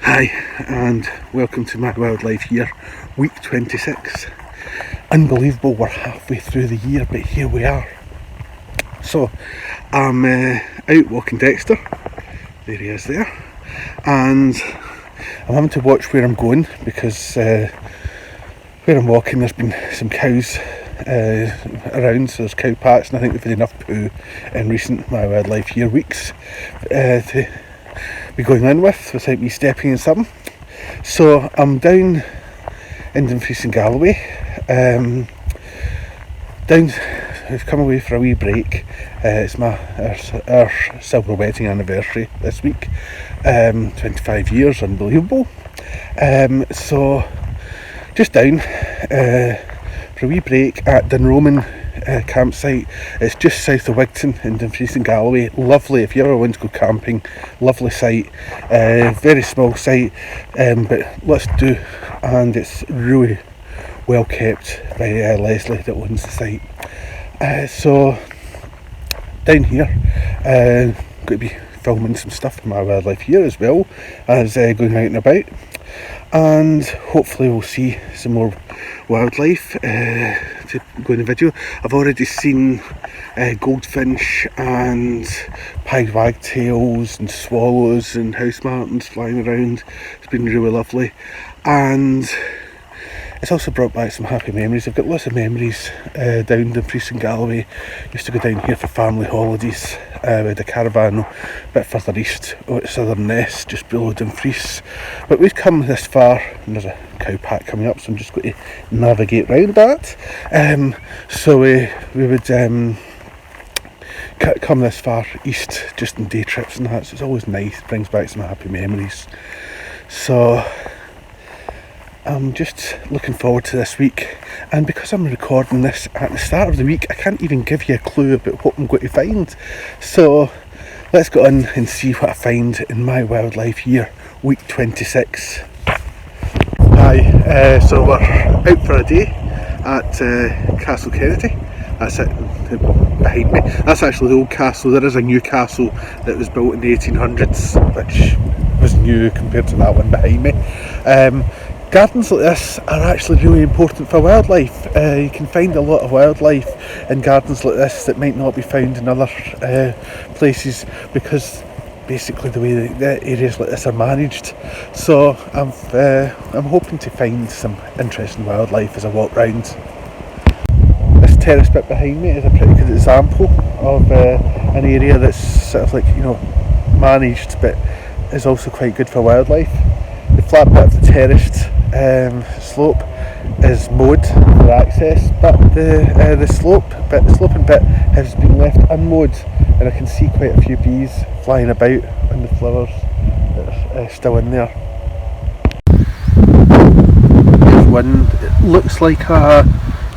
Hi, and welcome to my wildlife here, week 26. Unbelievable, we're halfway through the year, but here we are. So, I'm out walking Dexter, there he is there, and I'm having to watch where I'm going because where I'm walking there's been some cows around, so there's cow packs, and I think we've had enough poo in recent my wildlife year weeks to be going in without me stepping in something. So I'm down in Dumfries and Galloway. We've come away for a wee break. It's our silver wedding anniversary this week. 25 years, unbelievable. So just down for a wee break at Dunroamin Campsite. It's just south of Wigtown in Dumfries and Galloway. Lovely if you ever want to go camping. Lovely site, very small site, but let's do, and it's really well kept by Leslie that owns the site. So down here, going to be filming some stuff for my wildlife here as well as going out and about, and hopefully we'll see some more wildlife to go in the video. I've already seen goldfinch and pied wagtails and swallows and house martins flying around. It's been really lovely, and it's also brought back some happy memories. I've got lots of memories down Dumfries and Galloway. Used to go down here for family holidays with a caravan a bit further east at Southern Ness, just below Dumfries. But we've come this far, and there's a cow pack coming up, so I'm just going to navigate round that. So we would come this far east just in day trips and that, so it's always nice, brings back some happy memories. So I'm just looking forward to this week, and because I'm recording this at the start of the week, I can't even give you a clue about what I'm going to find. So let's go on and see what I find in my wildlife year, week 26. Hi, so we're out for a day at Castle Kennedy. That's it behind me. That's actually the old castle. There is a new castle that was built in the 1800s, which was new compared to that one behind me. Gardens like this are actually really important for wildlife. You can find a lot of wildlife in gardens like this that might not be found in other places, because basically the way the areas like this are managed. So I'm hoping to find some interesting wildlife as I walk round. This terrace bit behind me is a pretty good example of an area that's sort of like, you know, managed, but is also quite good for wildlife. The flat bit of the terraced slope is mowed for access, but the sloping bit has been left unmowed, and I can see quite a few bees flying about on the flowers that are still in there. There's one, it looks like a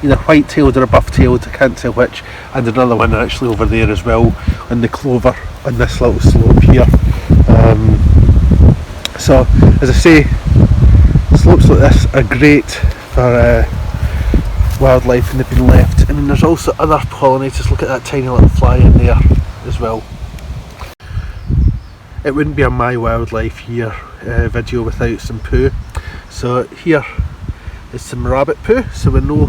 either white-tailed or a buff-tailed, I can't tell which, and another one actually over there as well on the clover on this little slope here. So as I say, slopes like this are great for wildlife, and they've been left. And then there's also other pollinators. Look at that tiny little fly in there as well. It wouldn't be a my wildlife here video without some poo. So here is some rabbit poo, so we know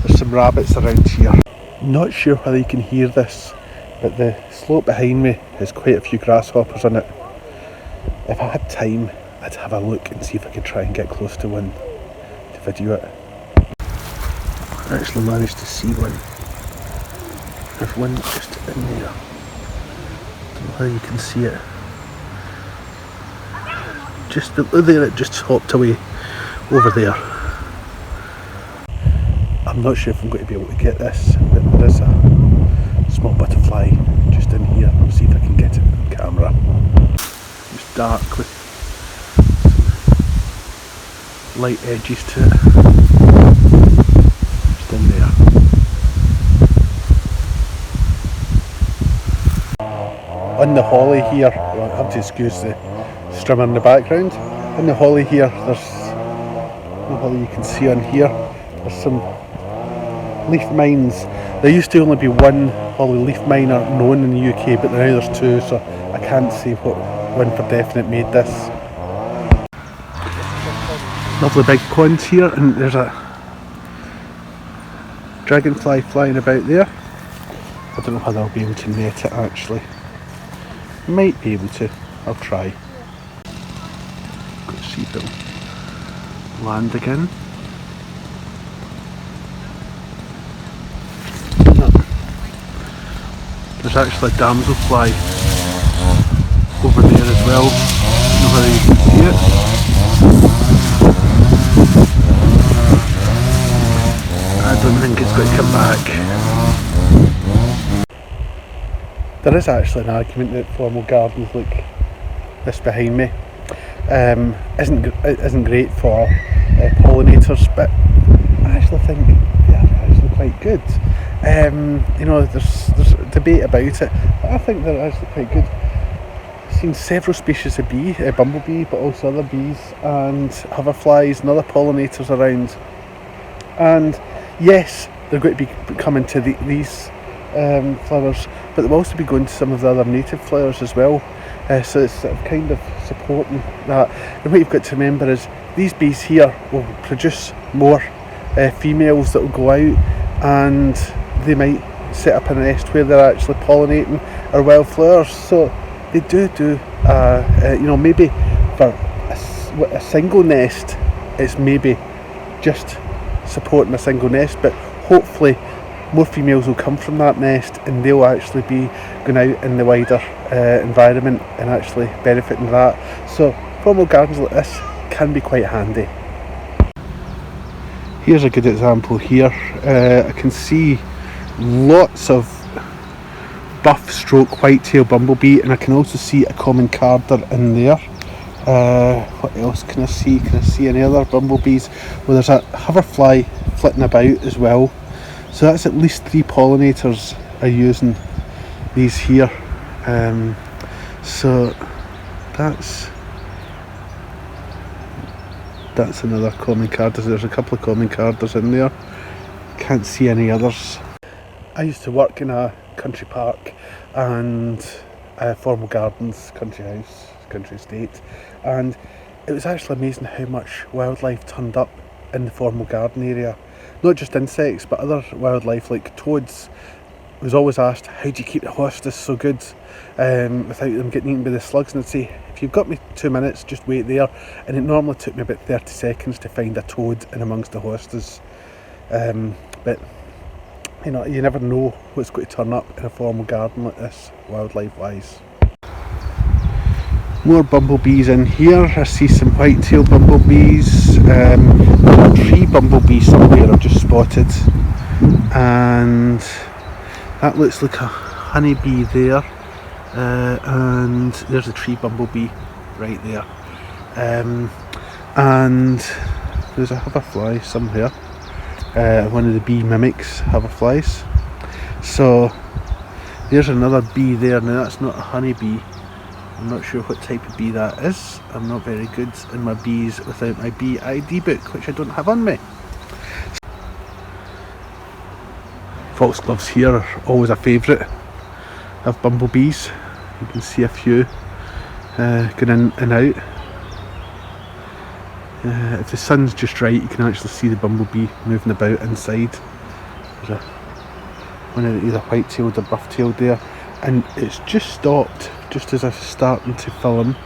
there's some rabbits around here. Not sure whether you can hear this, but the slope behind me has quite a few grasshoppers on it. If I had time, I'd have a look and see if I could try and get close to one to video it. I actually managed to see one. There's one just in there. Don't know how you can see it. Just there, it just hopped away over there. I'm not sure if I'm going to be able to get this, but there is a small butterfly just in here. I'll see if I can get it on camera. It's dark with light edges to it. Just in there. On the holly here, well, I have to excuse the strimmer in the background. On the holly here, there's no holly you can see on here. There's some leaf mines. There used to only be one holly leaf miner known in the UK, but now there's two, so I can't say what one for definite made this. Lovely big ponds here, and there's a dragonfly flying about there. I don't know whether I'll be able to net it actually. Might be able to, I'll try. Let's see if it'll land again. No. There's actually a damselfly over there as well. I don't know whether you can see it. I don't think it's going to come back. There is actually an argument that formal gardens, like this behind me, isn't great for pollinators, but I actually think they are actually quite good. You know, there's debate about it, but I think they're actually quite good. I've seen several species of bumblebee, but also other bees and hoverflies and other pollinators around. And yes, they're going to be coming to these flowers, but they'll also be going to some of the other native flowers as well. So it's sort of kind of supporting that. And what you've got to remember is these bees here will produce more females that will go out, and they might set up a nest where they're actually pollinating our wildflowers. So they do you know, maybe for a single nest, it's maybe just supporting a single nest, but hopefully more females will come from that nest and they'll actually be going out in the wider environment and actually benefiting that. So formal gardens like this can be quite handy. Here's a good example here. I can see lots of buff stroke white-tailed bumblebee, and I can also see a common carder in there. What else can I see? Can I see any other bumblebees? Well, there's a hoverfly flitting about as well. So that's at least 3 pollinators are using these here. So that's another common carder. There's a couple of common carders in there. Can't see any others. I used to work in a country park and formal gardens, country house, country estate, and it was actually amazing how much wildlife turned up in the formal garden area. Not just insects, but other wildlife like toads. I was always asked, how do you keep the hostas so good without them getting eaten by the slugs? And I'd say, if you've got me 2 minutes, just wait there. And it normally took me about 30 seconds to find a toad in amongst the hostas. But you know, you never know what's going to turn up in a formal garden like this, wildlife wise. More bumblebees in here. I see some white-tailed bumblebees. A tree bumblebee somewhere I've just spotted, and that looks like a honeybee there, and there's a tree bumblebee right there, and there's a hoverfly somewhere, one of the bee mimics hoverflies. So there's another bee there. Now that's not a honeybee. I'm not sure what type of bee that is. I'm not very good in my bees without my bee ID book, which I don't have on me. Foxgloves here are always a favourite of bumblebees. You can see a few going in and out. If the sun's just right, you can actually see the bumblebee moving about inside. There's one of the either white-tailed or buff-tailed there, and it's just stopped just as I was starting to film,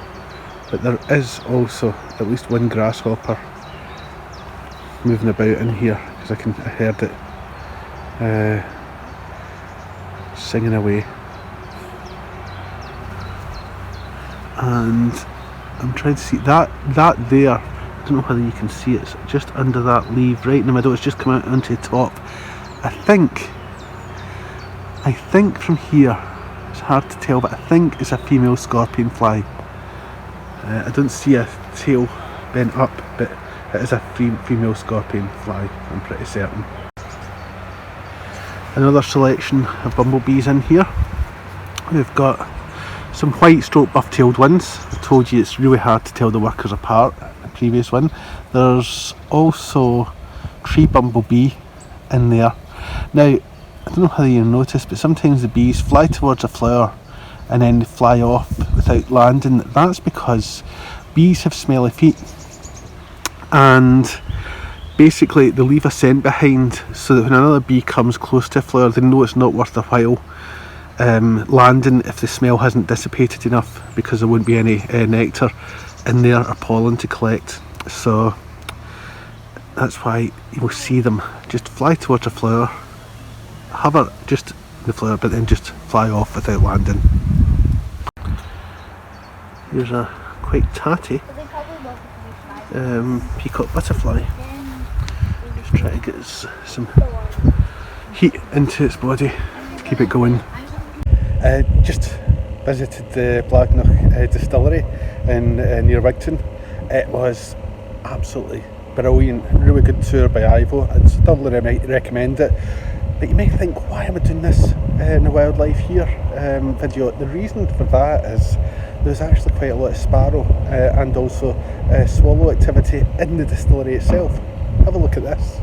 but there is also at least one grasshopper moving about in here, because I heard it singing away. And I'm trying to see that there. I don't know whether you can see it. It's just under that leaf right in the middle. It's just come out onto the top. I think from here, it's hard to tell, but I think it's a female scorpion fly. I don't see a tail bent up, but it is a female scorpion fly, I'm pretty certain. Another selection of bumblebees in here. We've got some white stroke buff-tailed ones. I told you it's really hard to tell the workers apart in the previous one. There's also tree bumblebee in there. Now, I don't know whether you noticed, but sometimes the bees fly towards a flower and then they fly off without landing. That's because bees have smelly feet, and basically they leave a scent behind so that when another bee comes close to a flower, they know it's not worth their while landing if the smell hasn't dissipated enough, because there won't be any nectar in there or pollen to collect. So that's why you'll see them just fly towards a flower, hover just the flower, but then just fly off without landing. Here's a quite tatty peacock butterfly. Just try to get some heat into its body to keep it going. Just visited the Blacknock distillery in near Wigtown. It was absolutely brilliant, really good tour by Ivo. I'd thoroughly recommend it. But you might think, why am I doing this in a wildlife here video? The reason for that is there's actually quite a lot of sparrow and also swallow activity in the distillery itself. Have a look at this.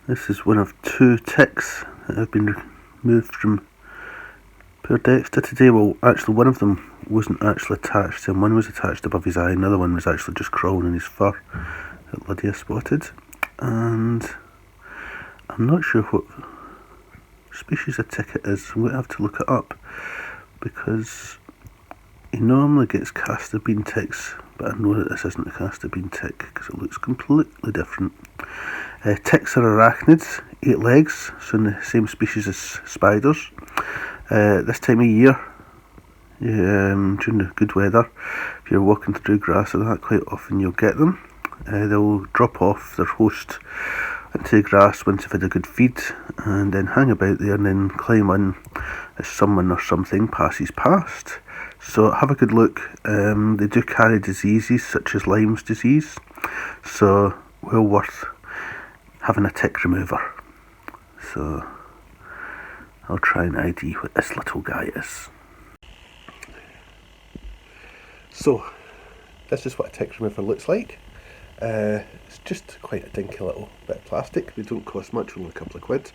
This is one of 2 ticks that have been removed from poor Dexter today. Well, actually one of them wasn't actually attached to him. One was attached above his eye, another one was actually just crawling in his fur that Lydia spotted. And I'm not sure what species of tick it is. I'm going to have to look it up, because he normally gets castor bean ticks, but I know that this isn't a castor bean tick because it looks completely different. Ticks are arachnids, 8 legs, so in the same species as spiders. This time of year, during the good weather, if you're walking through grass or that, quite often you'll get them. They'll drop off their host into the grass once they've had a good feed, and then hang about there and then climb in as someone or something passes past. So have a good look. They do carry diseases such as Lyme's disease, so well worth having a tick remover. So I'll try and ID what this little guy is. So this is what a tick remover looks like. It's just quite a dinky little bit of plastic. They don't cost much, only a couple of quid.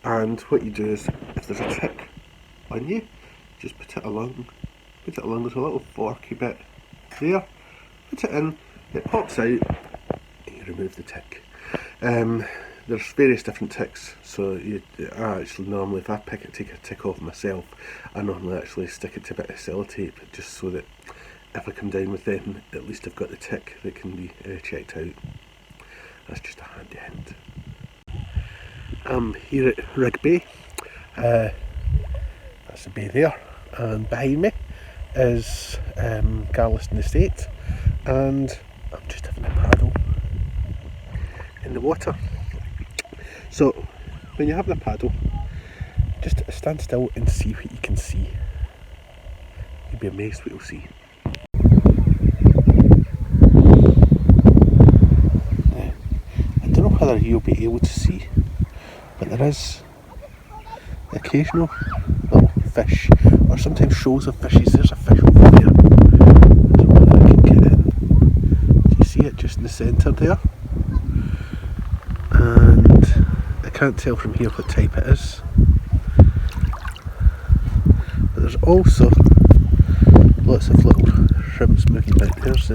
And what you do is, if there's a tick on you, just put it along. There's a little forky bit there. Put it in, it pops out, and you remove the tick. There's various different ticks, so I actually normally, if I take a tick off myself, I normally actually stick it to a bit of sellotape, just so that if I come down with them, at least I've got the tick that can be checked out. That's just a handy hint. I'm here at Rigby. That's the bay there, and behind me is Galveston Estate, and I'm just having a paddle in the water. So when you're having a paddle, just stand still and see what you can see. You'll be amazed what you'll see. I don't know whether you'll be able to see, but there is occasional little fish, or sometimes shoals of fishes. There's a fish over there. I don't know whether I can get in. Do you see it just in the centre there? And I can't tell from here what type it is. But there's also lots of little shrimps moving about. There's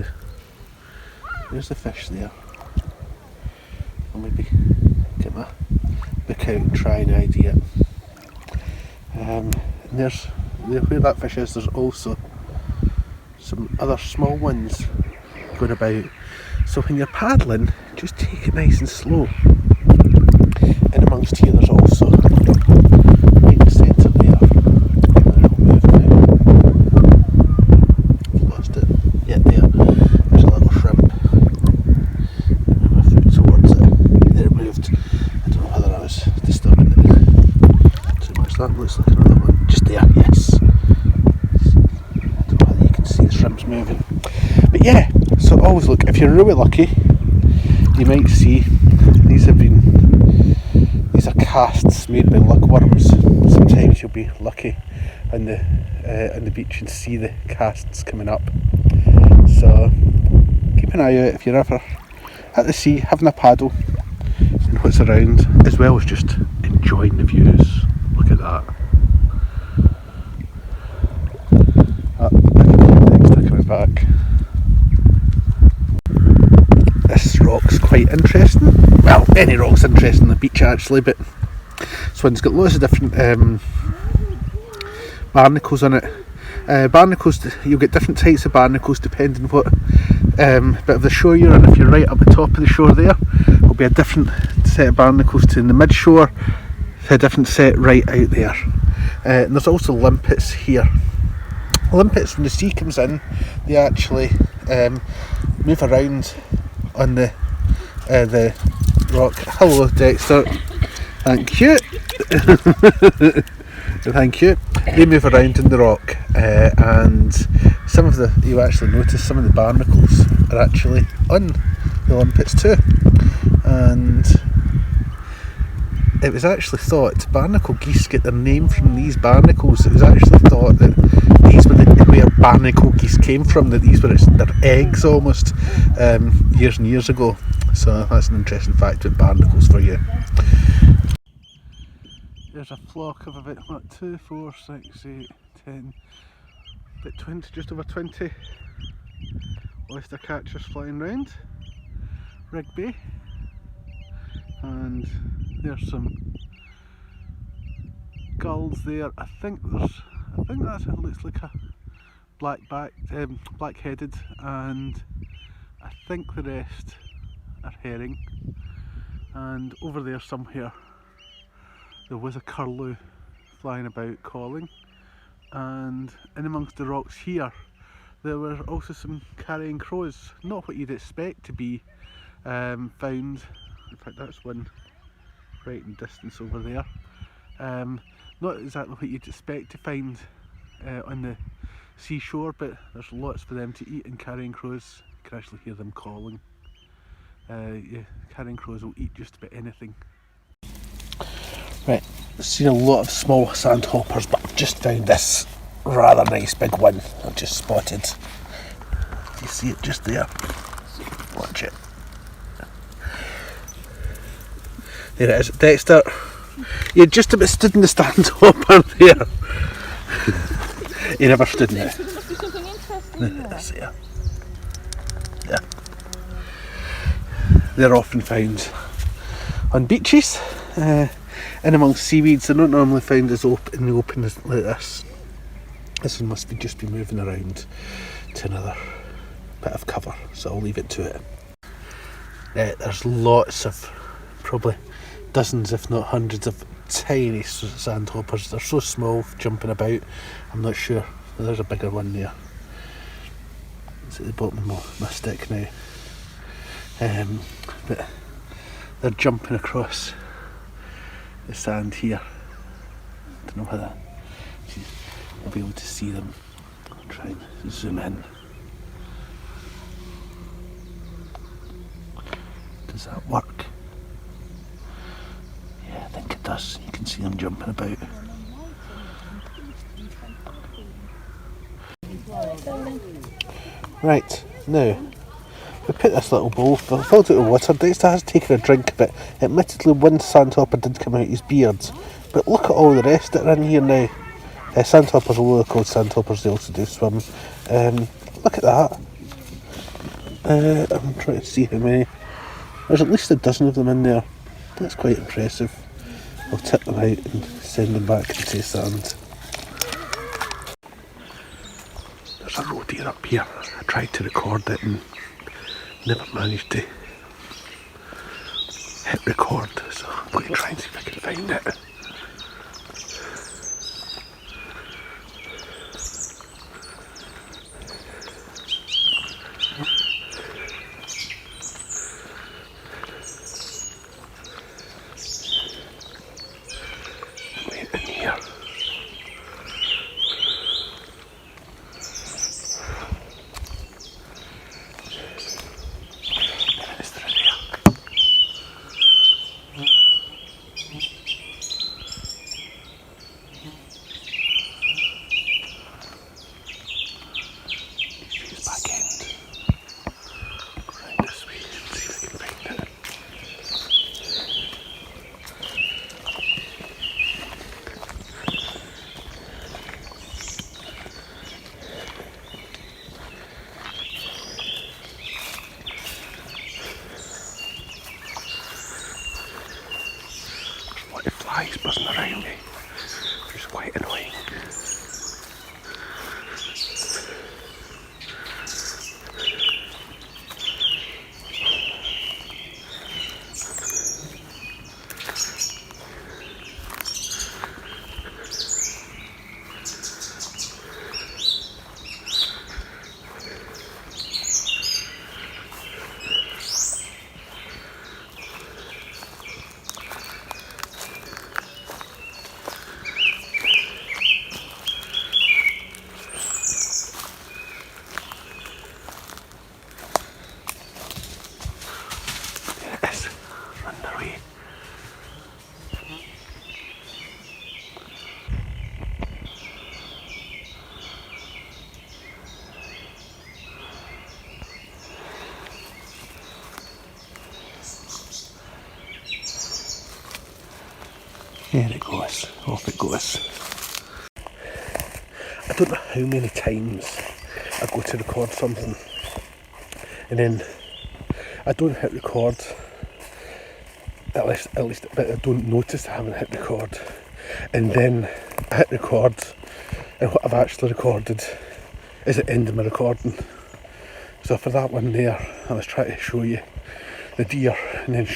the fish there. I'll maybe get my book out and try and ID it. And there's where that fish is. There's also some other small ones going about. So when you're paddling, just take it nice and slow. In amongst here, there's also right in the centre there. I've lost it. Yeah, there's a little shrimp. My foot towards it. There it moved. I don't know whether I was disturbing it too much. That looks like another one. Just there, yes. I don't know whether you can see the shrimps moving. But yeah, so always look. If you're really lucky, you might see these are casts made by luckworms. Sometimes you'll be lucky on the beach and see the casts coming up. So keep an eye out if you're ever at the sea having a paddle and what's around, as well as just enjoying the views. that. Dexter coming back. This rock's quite interesting. Well, any rock's interesting on the beach actually, but this one's got loads of different barnacles on it. Barnacles, you'll get different types of barnacles depending what bit of the shore you're on. If you're right up the top of the shore there, will be a different set of barnacles to in the mid-shore, a different set right out there. And there's also limpets here. Limpets, when the sea comes in, they actually move around on the rock. Hello Dexter, thank you. Thank you. They move around in the rock, and some of the, you actually notice some of the barnacles are actually on the limpets too. And it was actually thought barnacle geese get their name from these barnacles. It was actually thought that these were where barnacle geese came from, that these were their eggs almost, years and years ago. So that's an interesting fact with barnacles for you. There's a flock of about, what, 2, 4, 6, 8, 10, about 20, just over 20 oyster catchers flying round Rigby, and there's some gulls there. I think that looks like a black-headed, and I think the rest are herring. And over there somewhere there was a curlew flying about calling, and in amongst the rocks here there were also some carrying crows, not what you'd expect to be found. In fact, that's one right in distance over there. Not exactly what you'd expect to find on the seashore, but there's lots for them to eat, and carrying crows, you can actually hear them calling. Yeah, carrying crows will eat just about anything. Right, I've seen a lot of small sandhoppers, but I've just found this rather nice big one I've just spotted. You see it just there? Watch it. There it is. Dexter, you just about stood in the sandhopper there. You never stood in it. There must be something interesting there. Yeah. They're often found on beaches, in amongst seaweeds. They're not normally found in the open like this. This one must just be moving around to another bit of cover, so I'll leave it to it. There's lots of, probably dozens if not hundreds of tiny sandhoppers. They're so small, jumping about. I'm not sure. There's a bigger one there. It's at the bottom of my stick now. But they're jumping across the sand here. I don't know whether I'll be able to see them. I'll try and zoom in. Does that work? Yeah, I think it does. You can see them jumping about. Right, now we put this little bowl, filled it with water. Dexter has taken a drink of it. Admittedly, one sandhopper did come out his beard, but look at all the rest that are in here now. Sandhoppers, although they're called sandhoppers, they also do swim. Look at that. I'm trying to see how many. There's at least a dozen of them in there. That's quite impressive. I'll tip them out and send them back into the sand. There's a roe deer up here. I tried to record it and never managed to hit record, so I'm going to try and see if I can find it. Wait in here. There it is, through there. flies buzzing around me, which is quite annoying. There it goes, off it goes. I don't know how many times I go to record something and then I don't hit record, at least but I don't notice I haven't hit record, and then I hit record and what I've actually recorded is the end of my recording. So for that one there, I was trying to show you the deer and then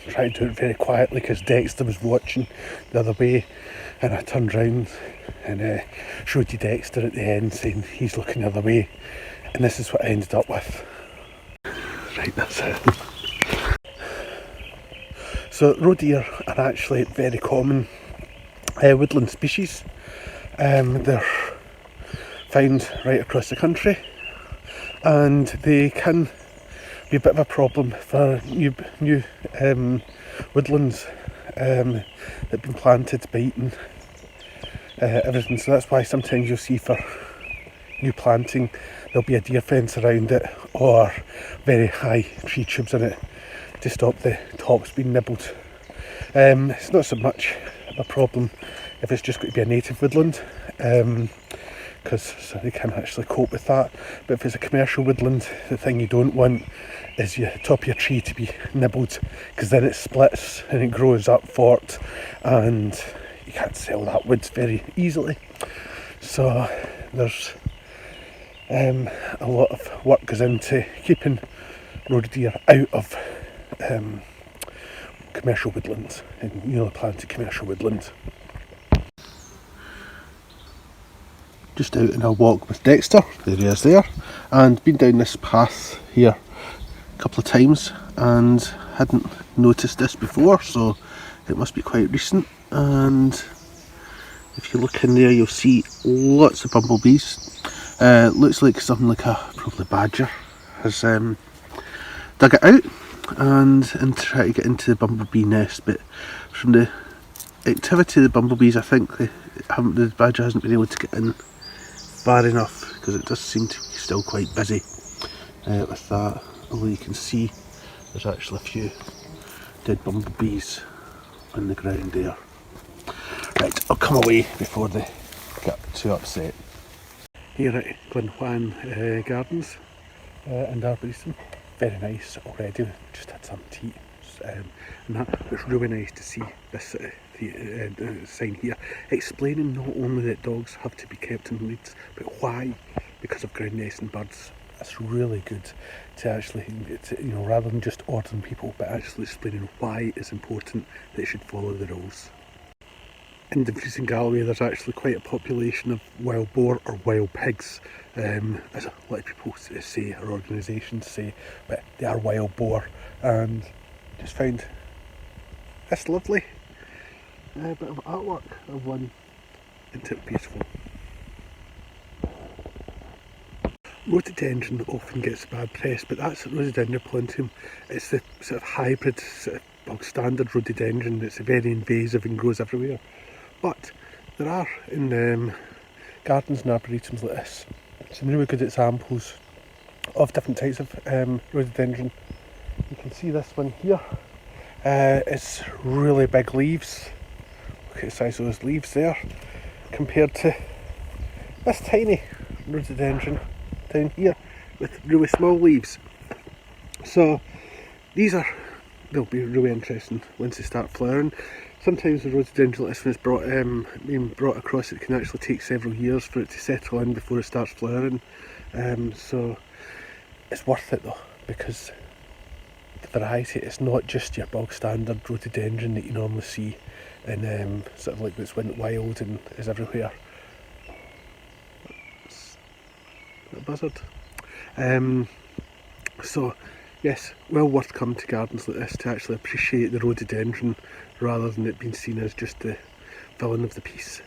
tried to do it very quietly because Dexter was watching the other way, and I turned round and showed you Dexter at the end saying he's looking the other way, and this is what I ended up with. Right, that's it. So roe deer are actually very common woodland species. They're found right across the country, and they can be a bit of a problem for new woodlands that have been planted by eating everything. So that's why sometimes you'll see for new planting there'll be a deer fence around it or very high tree tubes in it to stop the tops being nibbled. It's not so much of a problem if it's just going to be a native woodland, because they can actually cope with that. But if it's a commercial woodland, the thing you don't want is your top of your tree to be nibbled, because then it splits and it grows up fort and you can't sell that wood very easily. So there's a lot of work goes into keeping roe deer out of commercial woodlands and planted commercial woodlands. Just out in a walk with Dexter, there he is there, and been down this path here a couple of times and hadn't noticed this before, so it must be quite recent. And if you look in there you'll see lots of bumblebees. Looks like something like probably badger has dug it out and try to get into the bumblebee nest, but from the activity of the bumblebees I think the badger hasn't been able to get in far enough, because it does seem to be still quite busy with that. Although you can see there's actually a few dead bumblebees on the ground there. Right, I'll come away before they get too upset. Here at Glenjuan Gardens in Arboretum, very nice already. Just had some tea, and that was really nice to see this sign here explaining not only that dogs have to be kept in leads, but why, because of ground nesting birds. That's really good to actually, rather than just ordering people, but actually explaining why it's important they should follow the rules. In Dumfries and Galloway there's actually quite a population of wild boar or wild pigs, as a lot of people say, or organisations say, but they are wild boar, and just found this lovely bit of artwork of one, and it's beautiful. Rhododendron often gets bad press, but that's Rhododendron plantum. It's the sort of hybrid, sort of bog standard rhododendron that's very invasive and grows everywhere. But there are in gardens and arboretums like this some really good examples of different types of rhododendron. You can see this one here. It's really big leaves. Look at the size of those leaves there compared to this tiny rhododendron down here with really small leaves. So these are they'll be really interesting once they start flowering. Sometimes the rhododendron, when it's being brought across, it can actually take several years for it to settle in before it starts flowering. So it's worth it though, because the variety, it's not just your bog standard rhododendron that you normally see in sort of like that's went wild and is everywhere. It's a buzzard. So yes, well worth coming to gardens like this to actually appreciate the rhododendron rather than it being seen as just the villain of the piece.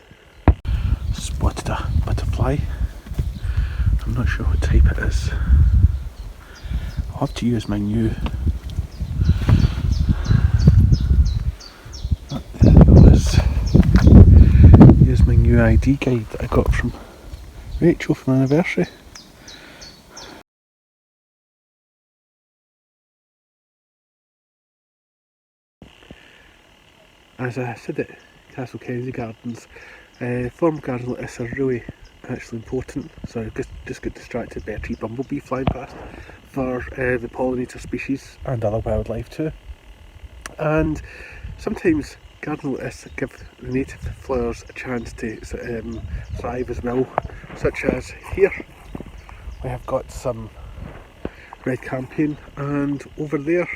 Spotted a butterfly. I'm not sure what type it is. I'll have to use my new ID guide that I got from Rachel for my anniversary. As I said at Castle Kennedy Gardens, form gardens like this are really actually important. So I just got distracted by a tree bumblebee flying past for the pollinator species and other wildlife too. And sometimes gardens like this give the native flowers a chance to thrive as well, such as here we have got some red campion, and over there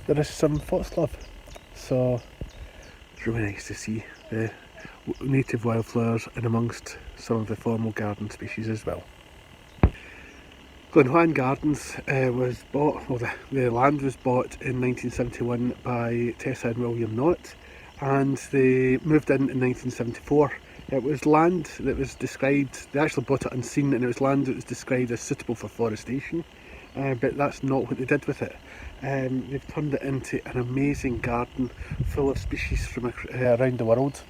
is some foxglove. So it's really nice to see the native wildflowers in amongst some of the formal garden species as well. Dunroamin Gardens was bought, well the land was bought in 1971 by Tessa and William Knott, and they moved in 1974. It was land that was described, they actually bought it unseen, and it was land that was described as suitable for forestation, but that's not what they did with it. They've turned it into an amazing garden full of species from around the world.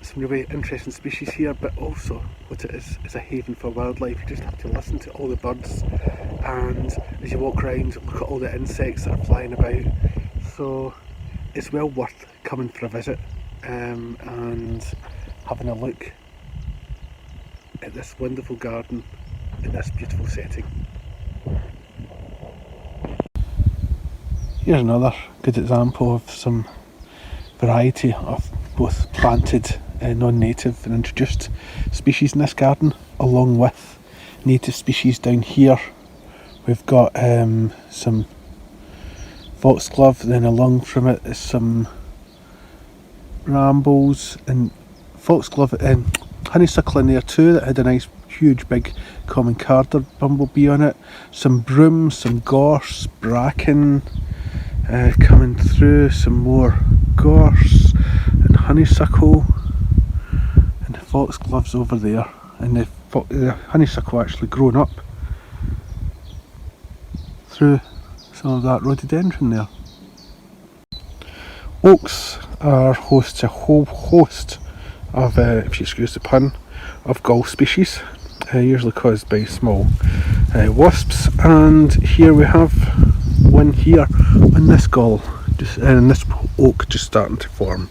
Some really interesting species here, but also what it is a haven for wildlife. You just have to listen to all the birds, and as you walk around, look at all the insects that are flying about. So it's well worth coming for a visit and having a look at this wonderful garden in this beautiful setting. Here's another good example of some variety of both planted, non-native and introduced species in this garden, along with native species down here. We've got some foxglove, then along from it is some brambles and foxglove and honeysuckle in there too that had a nice huge big common carder bumblebee on it. Some broom, some gorse, bracken coming through, some more gorse and honeysuckle, and the foxgloves over there, and the honeysuckle actually grown up through some of that rhododendron there. Oaks are host to a whole host of, if you excuse the pun, of gull species, usually caused by small wasps, and here we have one here on this gull, and this oak just starting to form.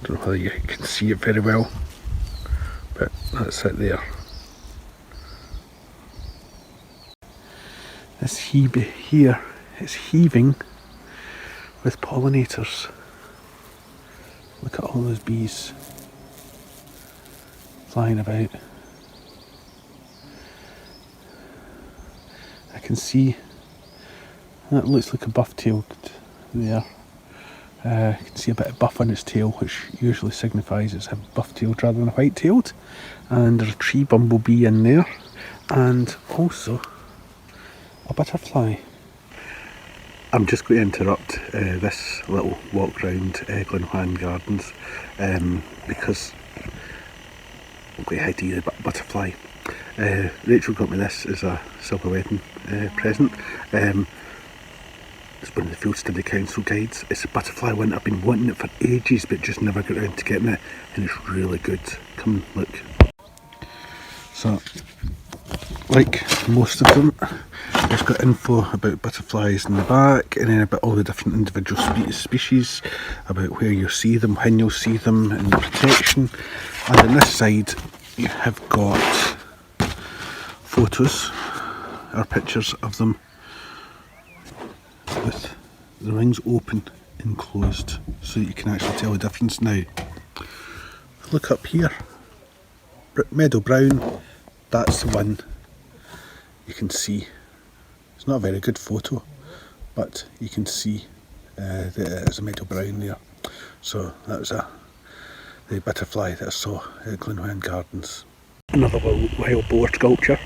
Don't know whether you can see it very well, but that's it there. This hebe here is heaving with pollinators. Look at all those bees flying about. I can see that looks like a buff-tailed there. I can see a bit of buff on its tail, which usually signifies it's a buff-tailed rather than a white-tailed. And there's a tree bumblebee in there, and also a butterfly. I'm just going to interrupt this little walk round Dunroamin Gardens because I'm going to hide you the butterfly. Rachel got me this as a silver wedding present. It's one of the Field Study Council guides. It's a butterfly one. I've been wanting it for ages but just never got around to getting it, and it's really good. Come look. So, like most of them, it's got info about butterflies in the back, and then about all the different individual species, about where you'll see them, when you'll see them, and the protection. And on this side you have got photos or pictures of them with the rings open and closed, so that you can actually tell the difference now. Look up here, meadow brown, that's the one you can see. It's not a very good photo, but you can see that it is a meadow brown there. So that was the butterfly that I saw at Dunroamin Gardens. Another wild boar sculpture.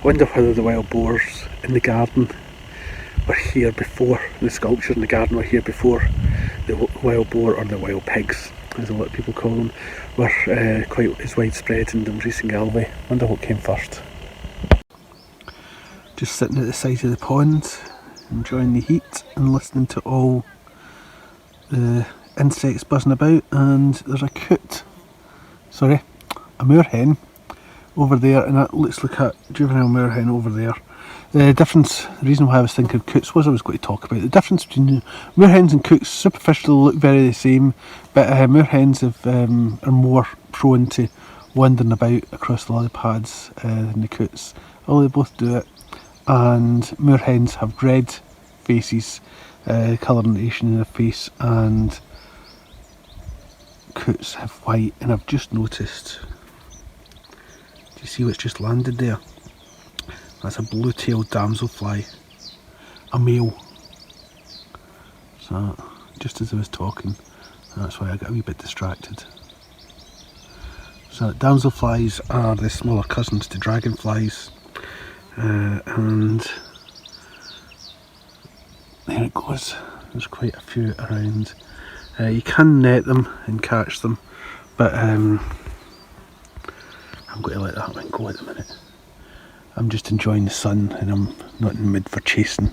Wonder whether the wild boars in the garden were here before the sculptures in the garden were here before the wild boar, or the wild pigs, as a lot of people call them, were quite as widespread in Dumfries and Galloway. Wonder what came first. Just sitting at the side of the pond, enjoying the heat and listening to all the insects buzzing about, and there's a moorhen over there, and that looks like a juvenile moorhen over there. The reason why I was thinking of coots was I was going to talk about the difference between moorhens and coots. Superficially look very the same, but moorhens are more prone to wandering about across the lily pads than the coots. Although they both do it, and moorhens have red faces, coloration in their face, and coots have white. And I've just noticed, do you see what's just landed there? That's a blue-tailed damselfly, a male. So just as I was talking, that's why I got a wee bit distracted. So damselflies are the smaller cousins to dragonflies, and there it goes. There's quite a few around. You can net them and catch them, but I'm going to let that one go at the minute. I'm just enjoying the sun, and I'm not in the mood for chasing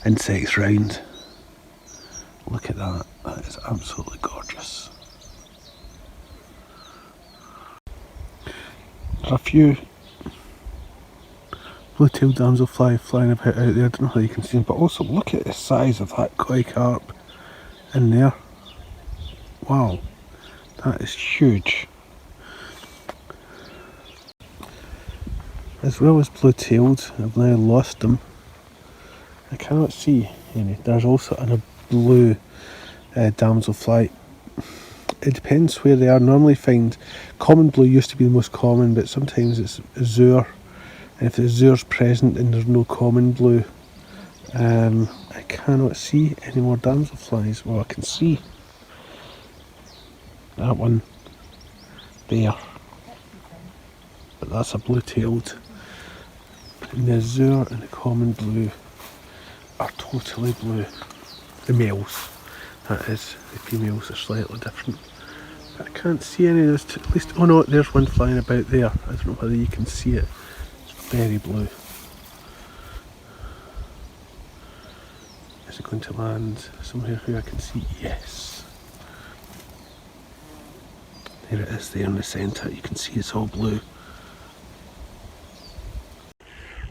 insects round. Look at that, that is absolutely gorgeous. There's a few blue-tailed damselfly flying about out there. I don't know how you can see them, but also look at the size of that koi carp in there. Wow, that is huge. As well as blue-tailed, I've now lost them. I cannot see any. There's also a blue damselfly. It depends where they are. Normally find common blue used to be the most common, but sometimes it's azure. And if the azure's present and there's no common blue, I cannot see any more damselflies. Well, I can see that one there, but that's a blue-tailed. And the azure and the common blue are totally blue. The males, that is. The females are slightly different. But I can't see any of those. At least, oh no, there's one flying about there. I don't know whether you can see it. It's very blue. Is it going to land somewhere where I can see? Yes. There it is there in the centre. You can see it's all blue.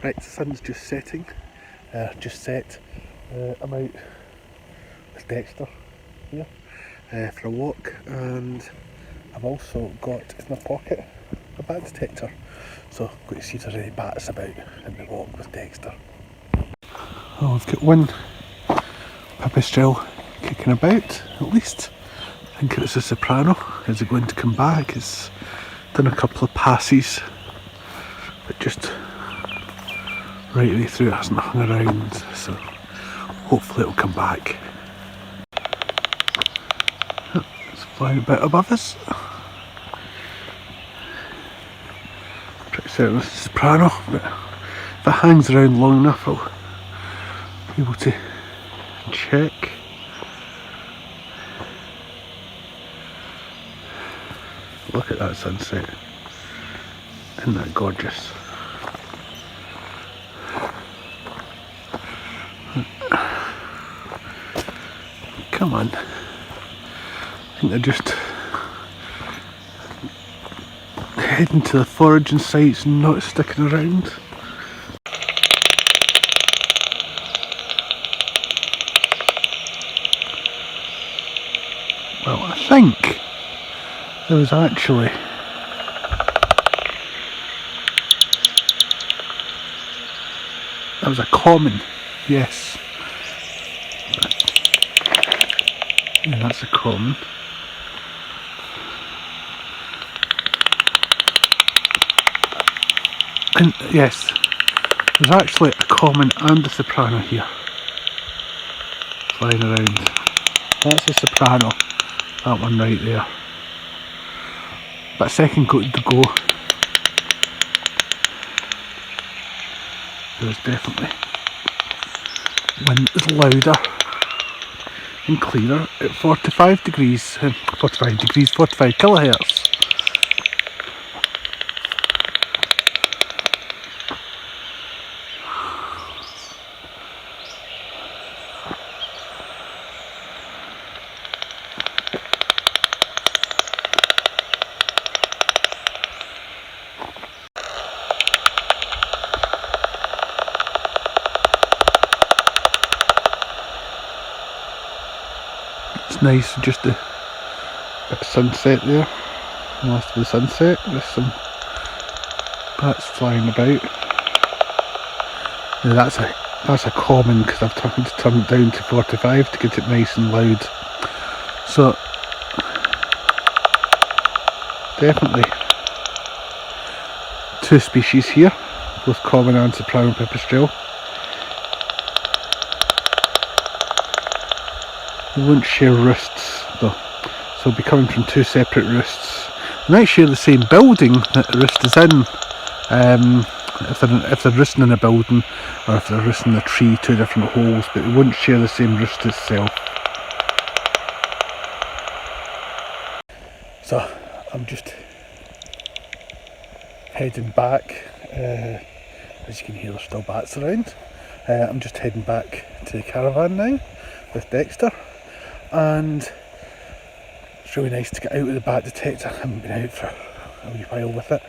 Right, the sun's just setting, just set. I'm out with Dexter here for a walk, and I've also got in my pocket a bat detector, so I'm going to see if there's any bats about in the walk with Dexter. Oh, I've got one pipistrelle kicking about, at least. I think it's a soprano. Is it going to come back? It's done a couple of passes, but just right way through, it hasn't hung around, so hopefully it'll come back. It's flying a bit above us. Pretty certain it's a soprano, but if it hangs around long enough I'll be able to check. Look at that sunset. Isn't that gorgeous? Come on. I think they're just heading to the foraging sites and not sticking around. Well, I think there was actually a common Yes. Yeah, that's a common. And yes, there's actually a common and a soprano here, flying around. That's a soprano, that one right there. But a second to go. There's definitely wind is louder and clearer at 45 kilohertz. It's nice, just a bit of sunset there. Most of the sunset, there's some bats flying about. Now that's a common, because I've tried to turn it down to 45 to get it nice and loud. So definitely two species here, both common and soprano pipistrelle. They won't share roosts though, so they'll be coming from two separate roosts. They might share the same building that the roost is in, if they're roosting in a building, or if they're roosting in a tree, two different holes, but they won't share the same roost itself. So I'm just heading back, as you can hear there's still bats around. I'm just heading back to the caravan now with Dexter, and it's really nice to get out with the bat detector. I haven't been out for a wee while with it.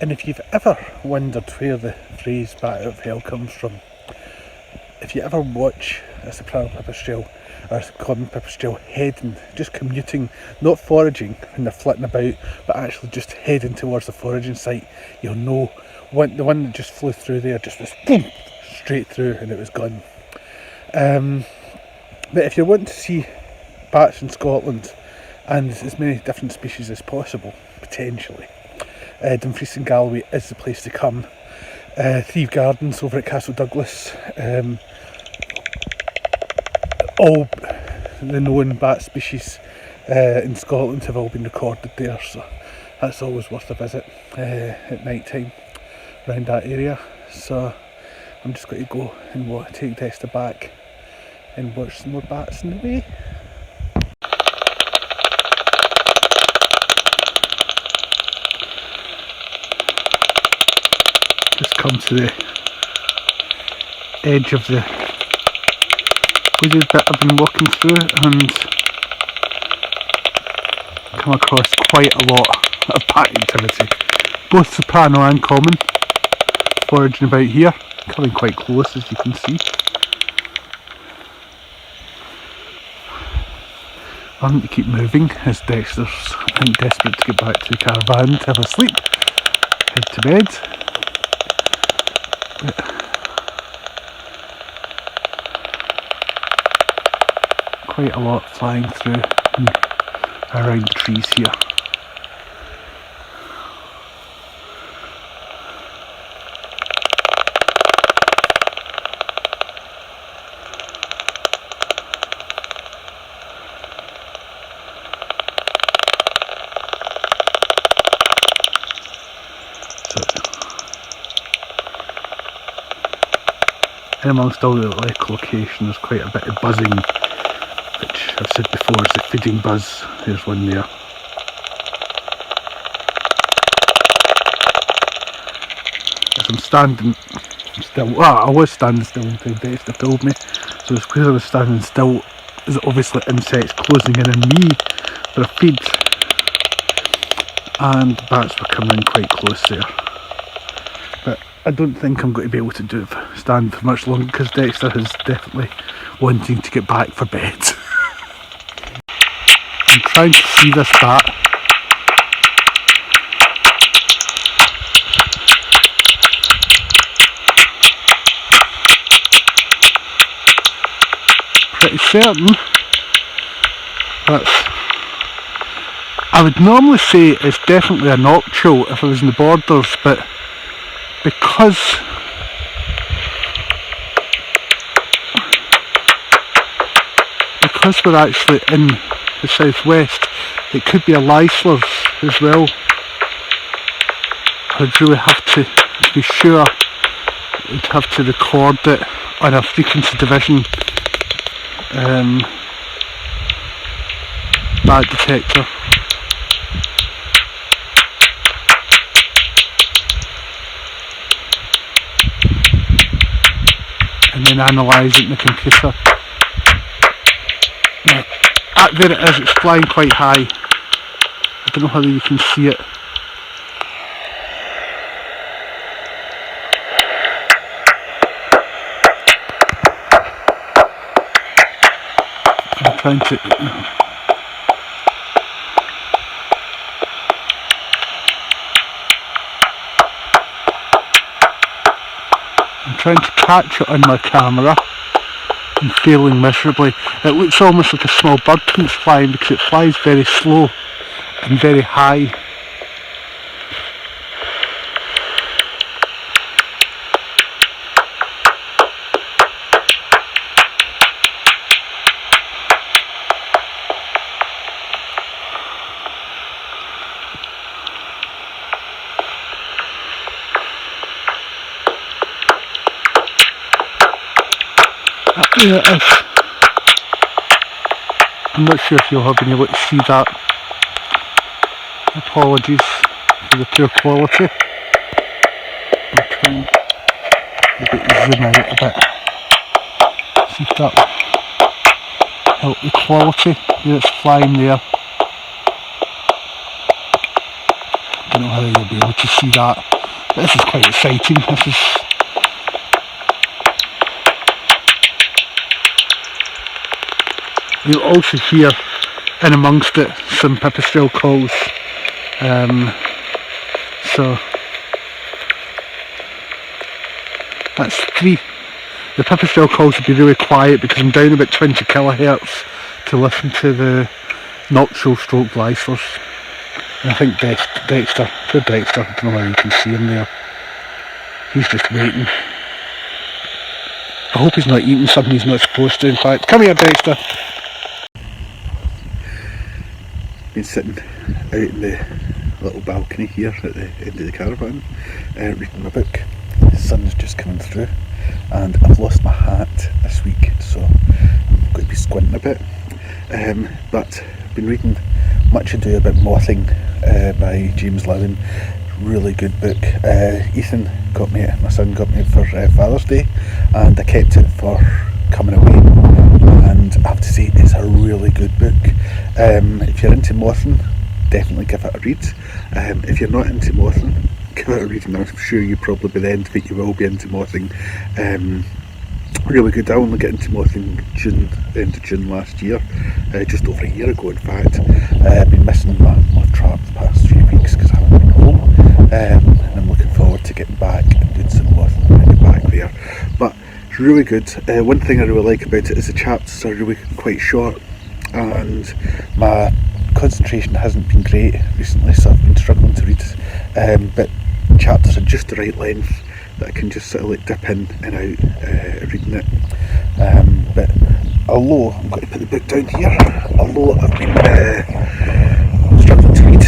And if you've ever wondered where the phrase bat out of hell comes from, if you ever watch a soprano pipistrelle or a common pipistrelle heading, just commuting, not foraging when they're flitting about, but actually just heading towards the foraging site, you'll know the one that just flew through there just was boom, straight through and it was gone. But if you're wanting to see bats in Scotland, and as many different species as possible, potentially, Dumfries and Galloway is the place to come. Thrieve Gardens over at Castle Douglas, all the known bat species in Scotland have all been recorded there, so that's always worth a visit at night time around that area. So I'm just going to go and take Dexter back and watch some more bats in the way. Just come to the edge of the wooded bit I've been walking through and come across quite a lot of bat activity, both soprano and common, foraging about here, coming quite close as you can see. I need to keep moving as Dexter's desperate to get back to the caravan to have a sleep, head to bed. Quite a lot flying through and around the trees here. And amongst all the echolocation, there's quite a bit of buzzing, which I've said before is the feeding buzz. There's one there. As I'm standing still, I was standing still until Dexter told me, so it's because I was standing still, there's obviously insects closing in on me for a feed, and bats were coming in quite close there. But I don't think I'm going to be able to stand for much longer because Dexter is definitely wanting to get back for bed. I'm trying to see this bat. pretty certain that's, I would normally say it's definitely a noctule if I was in the Borders, but because we're actually in the southwest, it could be a Leisler's as well. I'd really have to be sure, I'd have to record it on a frequency division bag detector. And then analyse it in the computer. Yeah, there it is, it's flying quite high. I don't know whether you can see it. I'm trying to catch it on my camera and failing miserably. It looks almost like a small bird when it's flying because it flies very slow and very high. There it is. I'm not sure if you'll have been able to see that. Apologies for the poor quality. I'll try and zoom out a bit. See if that will help the quality. There it's flying there. I don't know how you'll be able to see that. But this is quite exciting. This is you'll also hear in amongst it some pipistrelle calls, so that's 3. The pipistrelle calls will be really quiet because I'm down about 20 kilohertz to listen to the noctule stroke Leisler's. And I think Dexter, poor Dexter, I don't know how you can see him there, he's just waiting. I hope he's not eating something he's not supposed to. In fact, come here Dexter. Been sitting out in the little balcony here at the end of the caravan, reading my book. The sun's just coming through and I've lost my hat this week, so I'm going to be squinting a bit, but I've been reading Much Ado About Mothing by James Lewin. Really good book. Ethan got me, my son got me for Father's Day, and I kept it for coming away, and I have to say it's a really good book. If you're into mothing, definitely give it a read. If you're not into mothing, give it a read, and I'm sure you probably by the end of it you will be into mothing. Really good. I only got into mothing end of June last year, just over a year ago in fact. I've been missing my moth trap the past few weeks because I haven't been home, and I'm looking forward to getting back and doing some mothing when I get back there. But it's really good. One thing I really like about it is the chapters are really quite short, and my concentration hasn't been great recently, so I've been struggling to read, but chapters are just the right length that I can just sort of like dip in and out reading it. But although, I'm going to put the book down here, although I've been struggling to read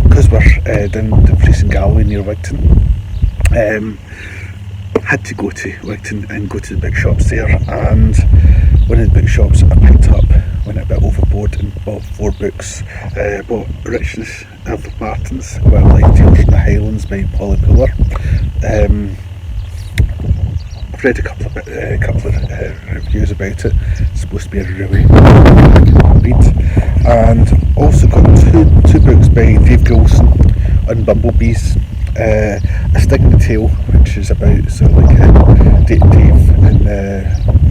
because we're down Dumfries and Galloway near Wigtown, had to go to Wigtown and go to the big shops there, and one of the big shops I picked up, went a bit overboard and bought 4 books. Bought Richness of Martin's Wildlife Tales from the Highlands by Polly Puller. I've read a couple of reviews about it. It's supposed to be a really good read. And also got two books by Graeme Wilson on bumblebees. A Sting in the Tail, which is about sort of like Dave and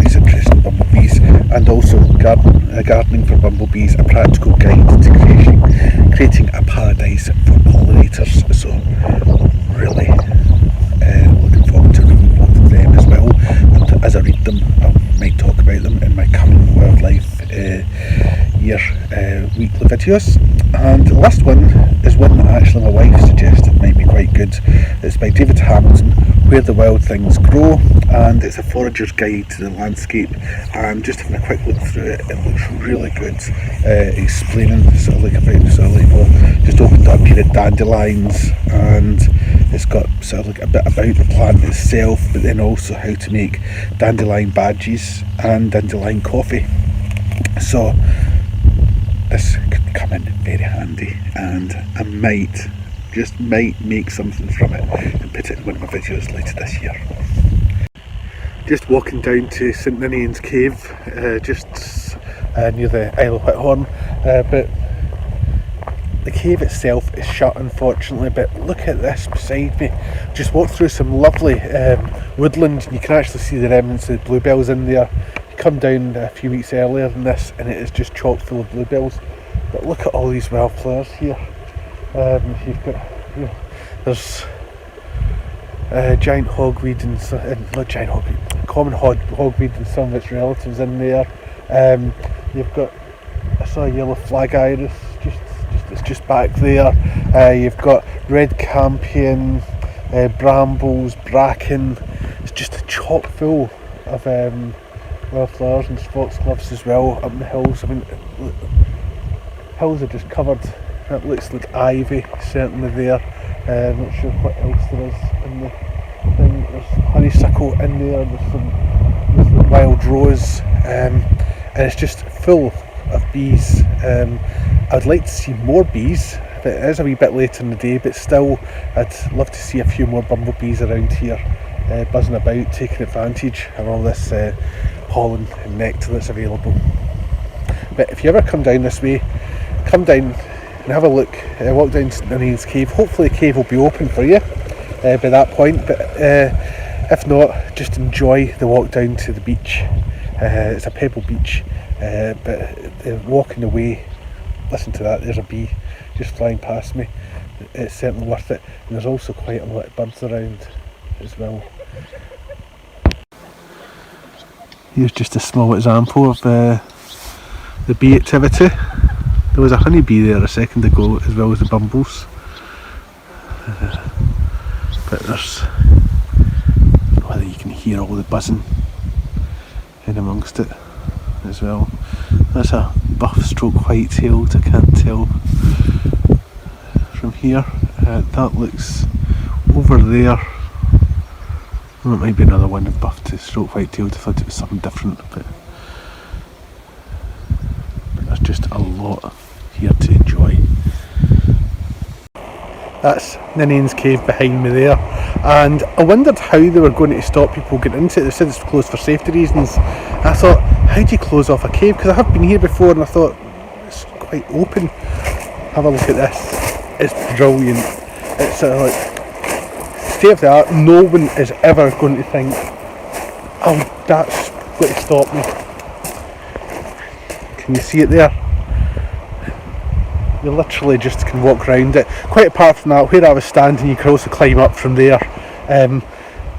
his interest in bumblebees, and also Gardening for Bumblebees, a practical guide to creating a paradise for pollinators. So really looking forward to reading both of them as well, and as I read them I might talk about them in my camera videos, and the last one is one that actually my wife suggested might be quite good. It's by David Hamilton, Where the Wild Things Grow, and it's a forager's guide to the landscape, and just having a quick look through it, it looks really good, explaining sort of like about just opened up here at dandelions, and it's got sort of like a bit about the plant itself, but then also how to make dandelion badges and dandelion coffee. So this could come in very handy, and I might make something from it and put it in one of my videos later this year. Just walking down to St Ninian's Cave, just near the Isle of Whithorn, but the cave itself is shut unfortunately, but look at this beside me. Just walked through some lovely woodland, and you can actually see the remnants of the bluebells in there. You come down a few weeks earlier than this and it is just chock full of bluebells, but look at all these wildflowers here. You've got, there's giant hogweed and not giant hogweed, common hogweed and some of its relatives in there. You've got, I saw a yellow flag iris it's just back there. You've got red campion, brambles, bracken. It's just a chock full of wildflowers and foxgloves as well up in the hills. I mean, hills are just covered. That looks like ivy certainly there. Not sure what else there is in the thing. There's honeysuckle in there. There's the wild rose, and it's just full of bees. I'd like to see more bees, but it is a wee bit later in the day, but still I'd love to see a few more bumblebees around here, buzzing about, taking advantage of all this pollen and nectar that's available. But if you ever come down this way, come down and have a look, walk down St Ninian's Cave. Hopefully the cave will be open for you by that point, but if not, just enjoy the walk down to the beach. It's a pebble beach, but walking away, listen to that, there's a bee just flying past me. It's certainly worth it, and there's also quite a lot of birds around as well. Here's just a small example of the bee activity. There was a honeybee there a second ago, as well as the bumbles, but there's, whether you can hear all the buzzing in amongst it as well. There's a buff stroke white-tailed, I can't tell from here. That looks over there. Well, it might be another one of buff to stroke white-tailed. I thought it was something different, but there's just a lot here to enjoy. That's Ninian's Cave behind me there, and I wondered how they were going to stop people getting into it. They said it's closed for safety reasons. I thought, how do you close off a cave? Because I have been here before and I thought, it's quite open. Have a look at this. It's brilliant. It's like state of the art. No one is ever going to think, oh, that's going to stop me. Can you see it there? You literally just can walk around it. Quite apart from that, where I was standing, you can also climb up from there.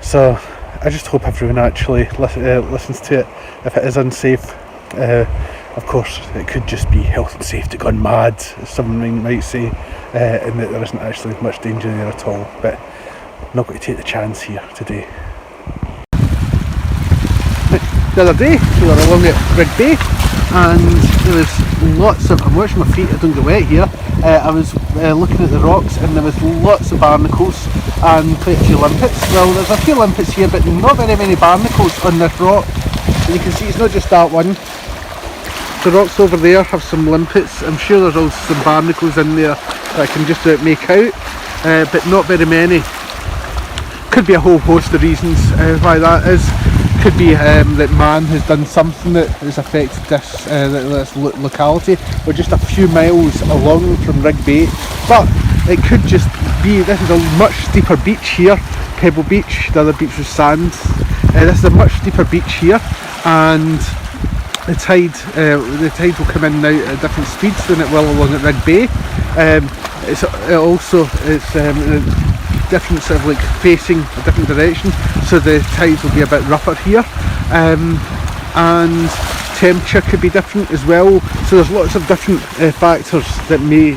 So I just hope everyone actually listens to it. If it is unsafe, of course, it could just be health and safety gone mad, as someone might say, and that there isn't actually much danger there at all. But I'm not going to take the chance here today. The other day, we were along at Rig Bay, and there was lots of, I'm watching my feet, I don't get wet here. I was looking at the rocks, and there was lots of barnacles and quite a few limpets. Well, there's a few limpets here, but not very many barnacles on this rock. And you can see it's not just that one. The rocks over there have some limpets. I'm sure there's also some barnacles in there that I can just about make out, but not very many. Could be a whole host of reasons why that is. Could be that man has done something that has affected this locality. We're just a few miles along from Rig Bay, but it could just be, this is a much steeper beach here, Pebble Beach. The other beach was sand. This is a much steeper beach here, and the tide will come in now at different speeds than it will along at Rig Bay. It's different sort of like facing a different direction, so the tides will be a bit rougher here, and temperature could be different as well, so there's lots of different factors that may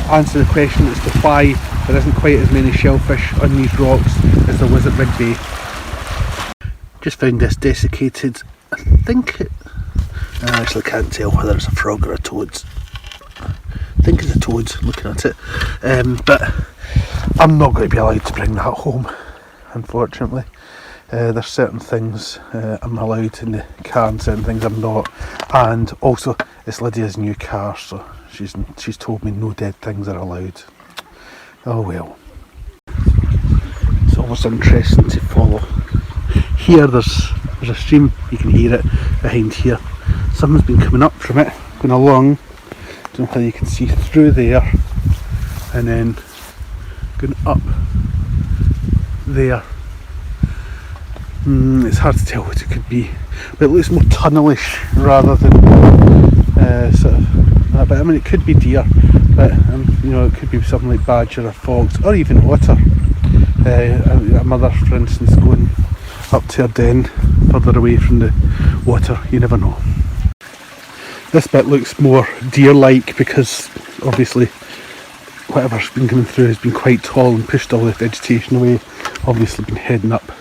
answer the question as to why there isn't quite as many shellfish on these rocks as there was at Rigby. Just found this desiccated, I actually can't tell whether it's a frog or a toad. I think it's a toad looking at it, but I'm not going to be allowed to bring that home, unfortunately. There's certain things I'm allowed in the car and certain things I'm not, and also it's Lydia's new car, so she's told me no dead things are allowed. Oh well. It's always interesting to follow. Here there's a stream, you can hear it behind here. Something's been coming up from it, going along, don't know whether you can see through there, and then going up there. It's hard to tell what it could be, but it looks more tunnelish rather than sort of that. But I mean, it could be deer, but you know, it could be something like badger or fox or even otter. A mother, for instance, going up to her den further away from the water. You never know. This bit looks more deer-like because obviously whatever's been coming through has been quite tall and pushed all the vegetation away. Obviously been heading up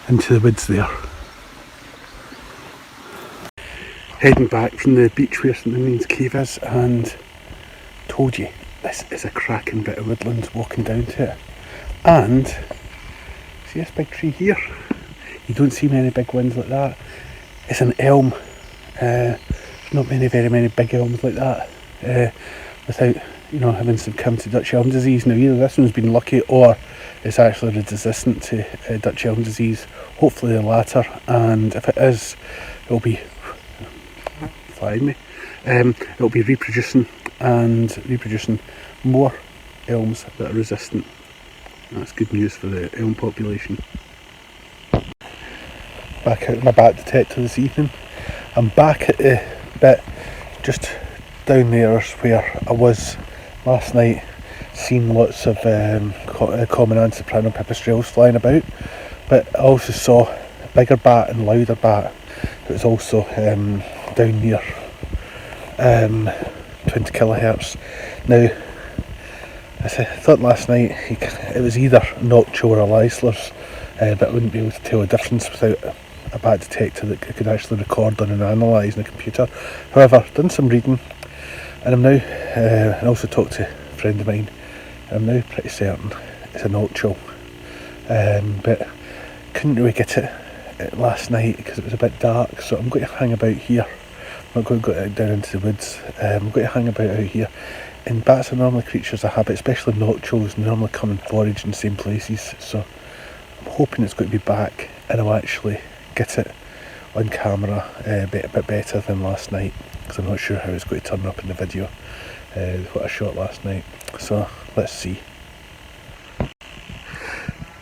into the woods there. Heading back from the beach where St Ninian's Cave is, and told you this is a cracking bit of woodland walking down to it. And see this big tree here? You don't see many big ones like that. It's an elm. Not very many big elms like that without, you know, having succumbed to Dutch elm disease. Now either this one's been lucky or it's actually resistant to Dutch elm disease. Hopefully the latter, and if it is, it'll be it'll be reproducing more elms that are resistant. That's good news for the elm population. Back out my bat detector this evening. I'm back at the bit just down there where I was last night, seeing lots of common and soprano pipistrelles flying about, but I also saw a bigger bat and louder bat that was also down near 20 kilohertz. Now, as I thought last night, it was either noctule or a Leisler's, but I wouldn't be able to tell the difference without a bat detector that could actually record on and analyse on a computer. However, done some reading, and I'm now, and also talked to a friend of mine, and I'm now pretty certain it's a noctule, but couldn't really get it last night because it was a bit dark, so I'm going to hang about here. I'm not going to go down into the woods. I'm going to hang about out here. And bats are normally creatures of habit, especially noctules, normally come and forage in the same places, so I'm hoping it's going to be back and I'll actually get it on camera a bit better than last night, because I'm not sure how it's going to turn up in the video what I shot last night, so let's see.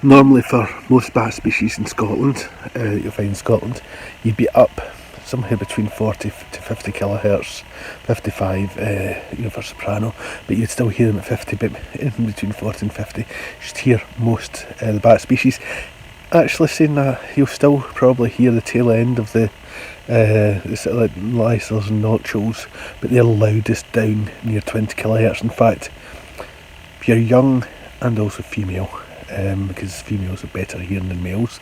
Normally for most bat species in Scotland, you'll find in Scotland, you'd be up somewhere between 40 to 50 kilohertz, 55 you know, for soprano, but you'd still hear them at 50, but in between 40 and 50, just hear most the bat species. Actually saying that, you'll still probably hear the tail end of the sort of like Leisler's and noctules, but they're loudest down near 20 kilohertz. In fact, if you're young and also female, because females are better hearing than males,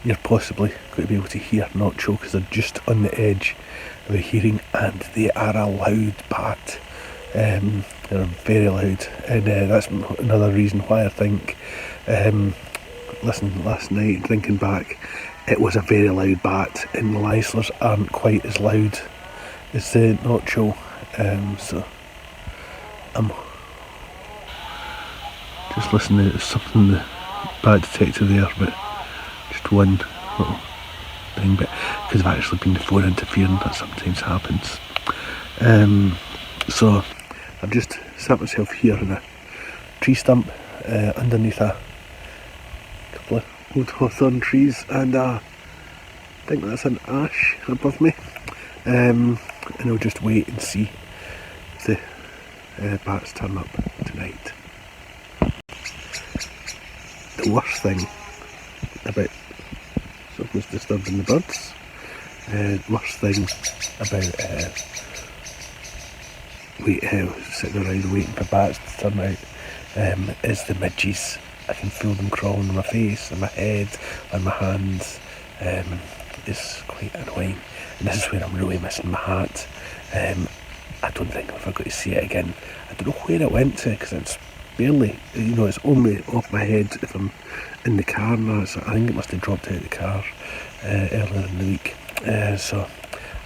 you're possibly going to be able to hear noctule because they're just on the edge of a hearing, and they are a loud bat. They're very loud, and that's another reason why I think, listen, last night, thinking back, it was a very loud bat, and the Leisler's aren't quite as loud as the noctule, so I'm just listening to something in the bat detector there, but just one little thing, but because I've actually been phone interfering, that sometimes happens. So I've just sat myself here in a tree stump underneath a couple of old hawthorn trees, and I think that's an ash above me, and I'll just wait and see if the bats turn up tonight. The worst thing about something's disturbing the birds Worst thing about sitting around waiting for bats to turn out is the midges. I can feel them crawling on my face, on my head, on my hands. It's quite annoying, and this is where I'm really missing my hat. I don't think I'm ever going to see it again. I don't know where it went to, because it's barely, it's only off my head if I'm in the car now. So I think it must have dropped out of the car earlier in the week. So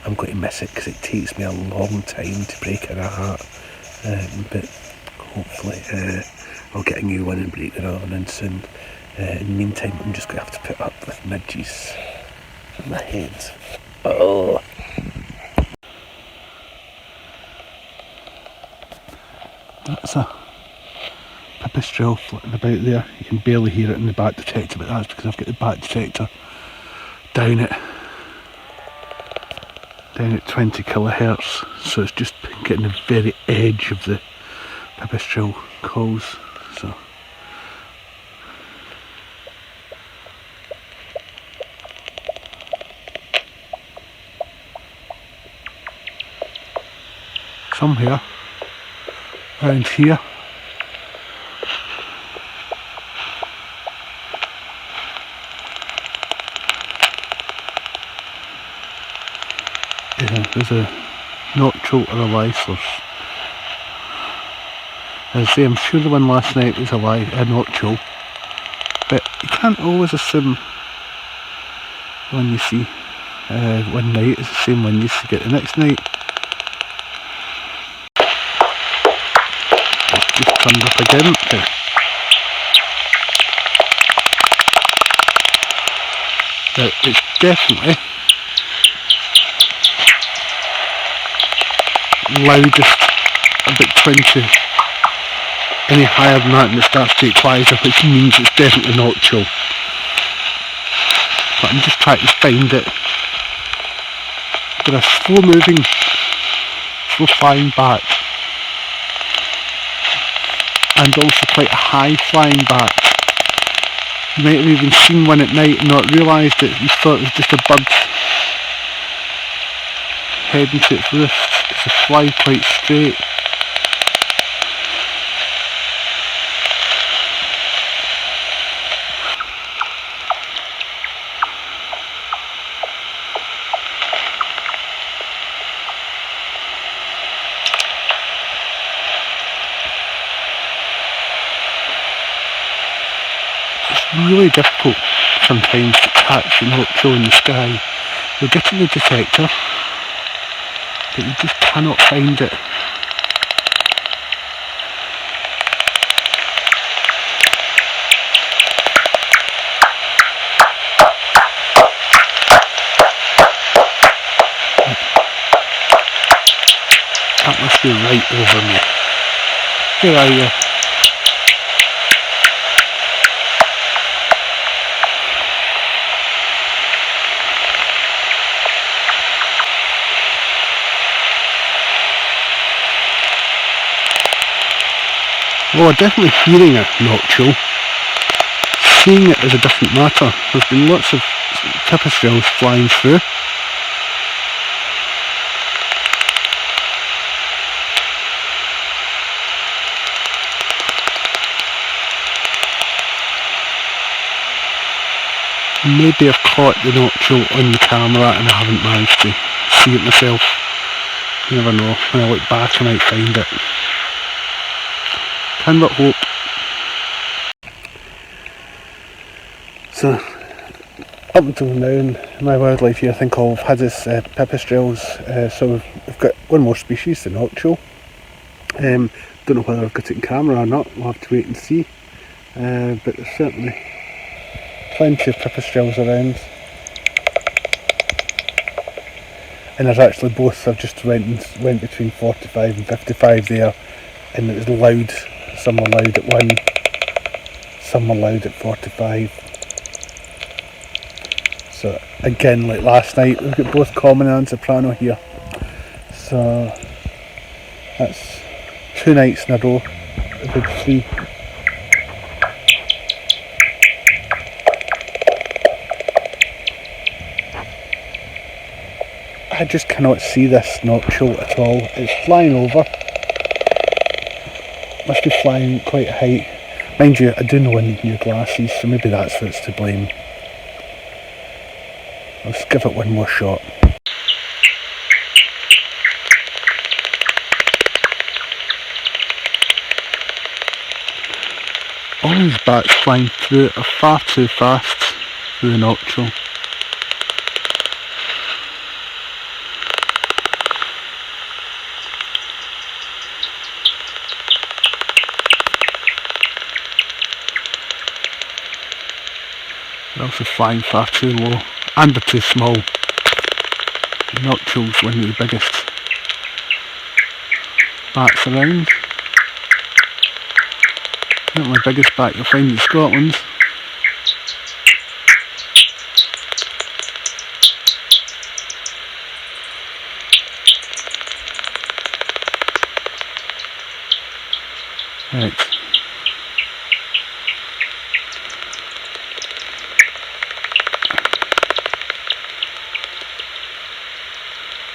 I'm going to miss it, because it takes me a long time to break in a hat. But hopefully I'll get a new one and break the other one in soon. In the meantime, I'm just going to have to put up with midges on my head. Oh! That's a pipistrelle flitting about there. You can barely hear it in the bat detector, but that's because I've got the bat detector down at 20 kilohertz, so it's just getting the very edge of the pipistrelle calls. So somewhere around here there's a noctule or a lycers. As I say, I'm sure the one last night was a noctule, but you can't always assume one you see one night is the same one you get the next night. It's just turned up again. But it's definitely loudest about 20. Any higher than that and it starts to get quieter, which means it's definitely noctule. But I'm just trying to find it. Got a slow moving, slow flying bat, and also quite a high flying bat. You might have even seen one at night and not realised that you thought it was just a bird heading to its roost, because they fly quite straight. It's really difficult sometimes to catch a noctule in the sky. You're getting the detector, but you just cannot find it. That must be right over me. Where are you? Well, I'm definitely hearing a noctule. Seeing it is a different matter. There's been lots of pipistrelles flying through. Maybe I've caught the noctule on the camera and I haven't managed to see it myself. You never know. When I look back I might find it. Can but hope. So, up until now in my wildlife here, I think all I've had is pipistrelles. So we've got one more species, the noctule. Don't know whether I've got it in camera or not. We'll have to wait and see. But there's certainly plenty of pipistrelles around. And there's actually both. I've just went between 45 and 55 there, and it was loud. Some were loud at 1, some were loud at 45. So again, like last night, we've got both common and soprano here. So that's 2 nights in a row, a good 3. I just cannot see this noctule at all. It's flying over. Must be flying quite high. Mind you, I do know I need new glasses, so maybe that's what's to blame. Let's give it one more shot. All these bats flying through it are far too fast through the noctule. They're also flying far too low, and they're too small. The noctule's one of the biggest bats around. Not my biggest bat you'll find in Scotland. Right.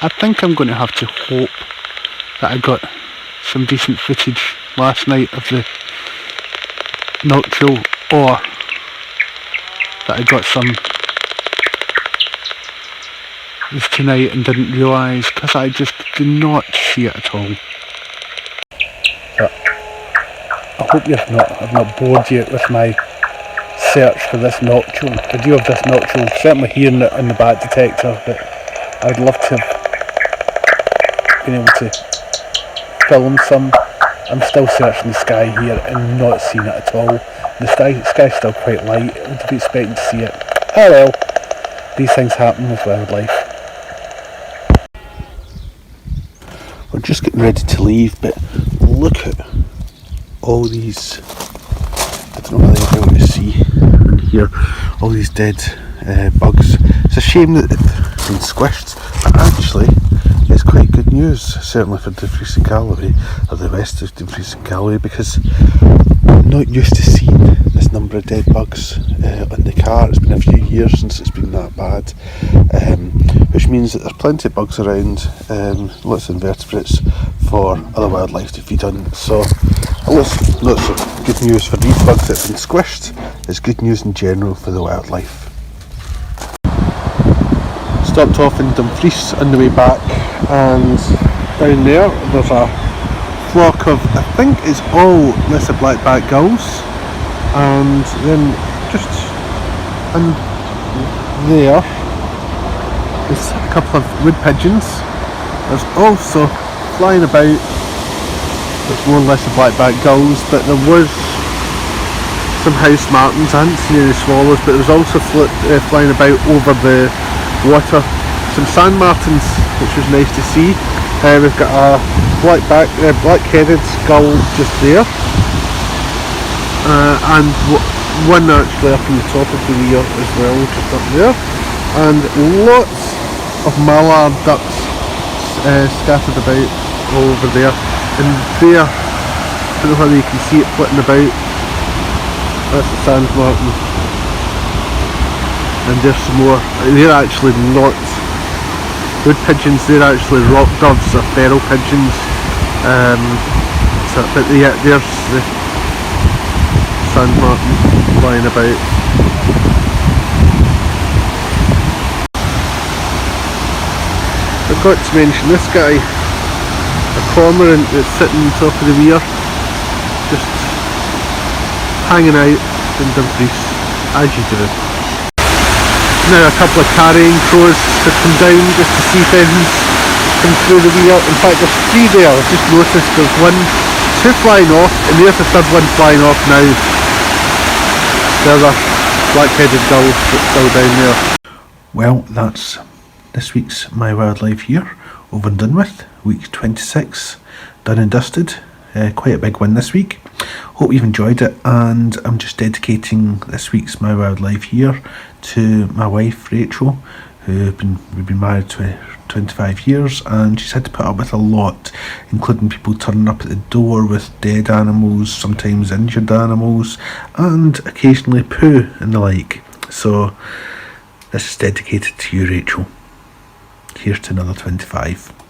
I think I'm going to have to hope that I got some decent footage last night of the noctule, or that I got some this tonight and didn't realise, because I just do not see it at all. But I hope I've not bored you with my search for this noctule. The view of this noctule, certainly hearing it in the bat detector, but I'd love to have been able to film some. I'm still searching the sky here and not seeing it at all. The sky's still quite light. I would be expecting to see it. Oh well, these things happen with wildlife. We're just getting ready to leave, but look at all these, I don't know whether you'll be able to see and hear all these dead bugs. It's a shame that it's been squished, but actually it's quite good news, certainly for Dumfries and Galloway, or the west of Dumfries and Galloway, because I'm not used to seeing this number of dead bugs on the car. It's been a few years since it's been that bad, which means that there's plenty of bugs around, lots of invertebrates for other wildlife to feed on. So lots of good news for these bugs that have been squished. It's good news in general for the wildlife. Stopped off in Dumfries on the way back, and down there's a flock of, I think it's all lesser black-backed gulls, and then just in there is a couple of wood pigeons. There's also flying about, it's more lesser black-backed gulls, but there was some house martins. I hadn't seen any swallows, but there was also flying about over the water some sand martins, which was nice to see. We've got a black-headed gull just there, and one actually up in the top of the weir as well, just up there, and lots of mallard ducks scattered about all over there. And there, I don't know whether you can see it flitting about, that's the sand martin. And there's some more. They're actually not wood pigeons, they're actually rock doves or feral pigeons. But yeah, there's the sand martin flying about. I forgot to mention this guy, a cormorant that's sitting on top of the weir, just hanging out in Dumfries, as you do. Now a couple of carrying crows have come down just to see if anything's come through the weir. In fact, there's three there. I've just noticed there's two flying off, and there's the third one flying off now. The other black-headed gull that's still down there. Well, that's this week's My Wildlife here over in Dunwith, week 26, done and dusted. Quite a big one this week. Hope you've enjoyed it, and I'm just dedicating this week's My Wildlife here to my wife Rachel, we've been married 25 years, and she's had to put up with a lot, including people turning up at the door with dead animals, sometimes injured animals, and occasionally poo and the like. So this is dedicated to you, Rachel. here's to another 25.